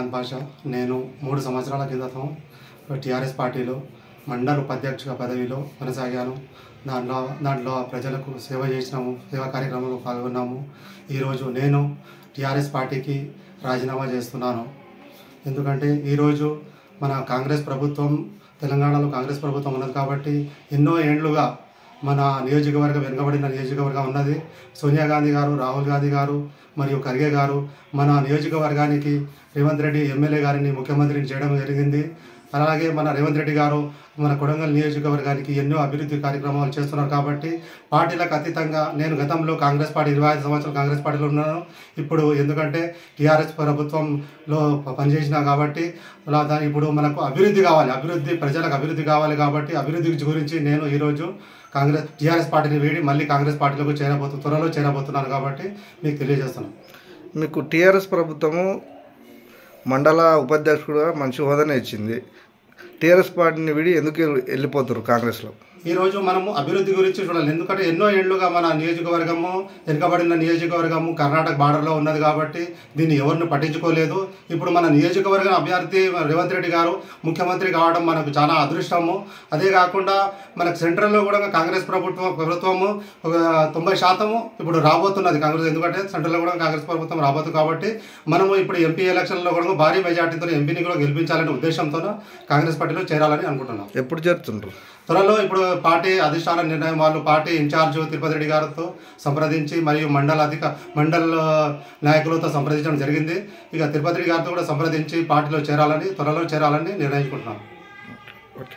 చాంద్ పాషా. నేను 3 సంవత్సరాల కిందట టీఆర్ఎస్ పార్టీలో మండల ఉపాధ్యక్ష పదవిలో కొనసాగాను. దాంట్లో ప్రజలకు సేవ చేసినాము, సేవా కార్యక్రమంలో పాల్గొన్నాము. ఈరోజు నేను టీఆర్ఎస్ పార్టీకి రాజీనామా చేస్తున్నాను. ఎందుకంటే ఈరోజు మన కాంగ్రెస్ ప్రభుత్వం, తెలంగాణలో కాంగ్రెస్ ప్రభుత్వం ఉన్నది కాబట్టి ఎన్నో ఏండ్లుగా మన నియోజకవర్గం వెనుకబడిన నియోజకవర్గం ఉన్నది. సోనియా గాంధీ గారు, రాహుల్ గాంధీ గారు మరియు ఖర్గే గారు మన నియోజకవర్గానికి రేవంత్ రెడ్డి ఎమ్మెల్యే గారిని ముఖ్యమంత్రిని చేయడం జరిగింది. అలాగే మన రేవంత్ రెడ్డి గారు మన కొడంగల్ నియోజకవర్గానికి ఎన్నో అభివృద్ధి కార్యక్రమాలు చేస్తున్నారు. కాబట్టి పార్టీలకు అతీతంగా నేను గతంలో కాంగ్రెస్ పార్టీ 25 సంవత్సరాలు కాంగ్రెస్ పార్టీలో ఉన్నాను. ఇప్పుడు ఎందుకంటే టీఆర్ఎస్ ప్రభుత్వంలో పనిచేసినా కాబట్టి ఇప్పుడు మనకు అభివృద్ధి కావాలి, ప్రజలకు అభివృద్ధి కావాలి. కాబట్టి అభివృద్ధి గురించి నేను ఈరోజు టీఆర్ఎస్ పార్టీని వీడి మళ్ళీ కాంగ్రెస్ పార్టీలోకి త్వరలో చేరబోతున్నాను. కాబట్టి మీకు తెలియజేస్తున్నాను. మీకు టీఆర్ఎస్ ప్రభుత్వము మండల ఉపాధ్యక్షుడుగా మంచి హోదానే ఇచ్చింది. టీఆర్ఎస్ పార్టీని వీడి ఎందుకు వెళ్ళిపోతారు కాంగ్రెస్లో? ఈరోజు మనము అభివృద్ధి గురించి చూడాలి. ఎందుకంటే ఎన్నో ఏళ్లుగా మన నియోజకవర్గము వెనుకబడిన నియోజకవర్గము కర్ణాటక బార్డర్లో ఉన్నది కాబట్టి దీన్ని ఎవరిని పట్టించుకోలేదు. ఇప్పుడు మన నియోజకవర్గం అభ్యర్థి రేవంత్ రెడ్డి గారు ముఖ్యమంత్రి కావడం మనకు చాలా అదృష్టము. అదే కాకుండా మనకు సెంట్రల్లో కూడా కాంగ్రెస్ ప్రభుత్వము 90% ఇప్పుడు రాబోతున్నది కాంగ్రెస్. ఎందుకంటే సెంట్రల్లో కూడా కాంగ్రెస్ ప్రభుత్వం రాబోతుంది. కాబట్టి మనము ఇప్పుడు ఎంపీ ఎలక్షన్లో కూడా భారీ మెజార్టీతో ఎంపీని కూడా గెలిపించాలనే ఉద్దేశంతో కాంగ్రెస్ పార్టీలో చేరాలని అనుకుంటున్నాం. ఎప్పుడు చేరుతుంటారు? త్వరలో ఇప్పుడు పార్టీ అధిష్టాన నిర్ణయం వాళ్ళు పార్టీ ఇన్ఛార్జ్ తిరుపతి రెడ్డి గారితో సంప్రదించి మరియు మండల నాయకులతో సంప్రదించడం జరిగింది. ఇక తిరుపతి రెడ్డి గారితో కూడా సంప్రదించి పార్టీలో త్వరలో చేరాలని నిర్ణయించుకుంటున్నాం. ఓకే.